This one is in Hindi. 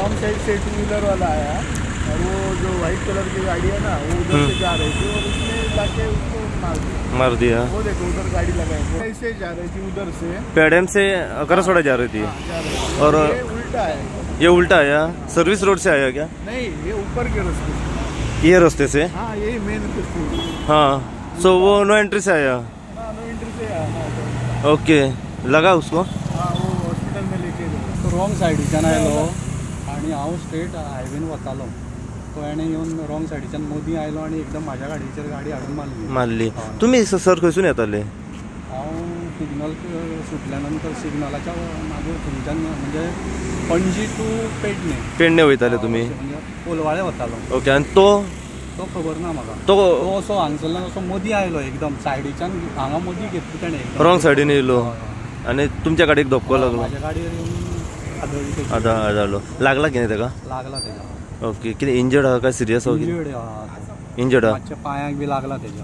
रॉन्ग साइड से टू व्हीलर वाला आया और वो जो व्हाइट कलर की गाड़ी है ना वो उधर से जा रही थी और उसने जाके उसको मार दिया। वो देखो उधर गाड़ी लगाई, वो ऐसे जा रही थी उधर से पेडम से करसोड़ा जा रही थी। और ये उल्टा है, ये उल्टा आया, सर्विस रोड से आया क्या? नहीं ये ऊपर के रास्ते से, ये रास्ते से। हाँ यही मेन रास्ते। हाँ सो वो नो एंट्री से आया। हाँ नो एंट्री से आया। ओके लगा उसको। हाँ वो हॉस्पिटल में लेके गए। तो रॉंग सायडीच्यान आयलो आणि हांव स्ट्रेट हायवेन वतालो, तो याने येवन रॉंग सायडीच्यान मदीं आयलो आणि एकदम म्हाज्या गाडयेचेर गाडी हाडून मारली। तुम्ही सर खंयसून येताले? हांव सिग्नल सुटल्या नंतर सिग्नलाच्या मागीर थंयच्यान म्हणजे पणजी टू पेडणे वयताले तुमी? म्हणजे कोलवाळे वतालो। ओके आणि तो खबर ना म्हाका। तो असो हांगसरल्यान असो मदीं आयलो एकदम सायडीच्यान, हांगा मदीं घेतली ताणें रॉंग सायडीन येयलो आणि तुमच्या गाडयेक धक्को लागलो? म्हाज्या गाडयेर येवन आदळलो। लागला की नाही तेका? लागला तेका। ओके कितें इंजर्ड आहा काय सिरियस आहा? इंजर्ड इंजर्ड आहा, मातशे पांयाक बी लागला तेच्या।